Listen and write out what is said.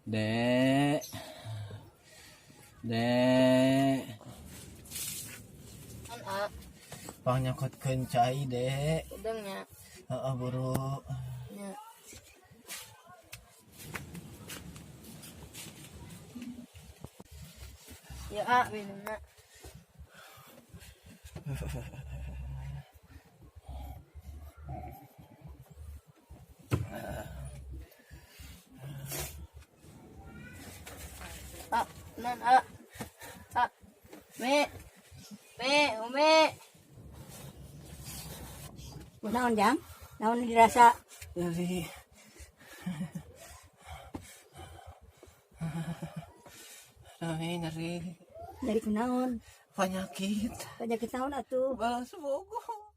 Dek. Dek. Kan A. Panyakotkeun cai, Dek. Udangnya. Heeh, buru. Ya. Ya A minumna. A, non A. A. Umi. Naon jang? Naon dirasa? Dari nyeri Dari kunaon? penyakit Penyakit naon atuh? balas bogo.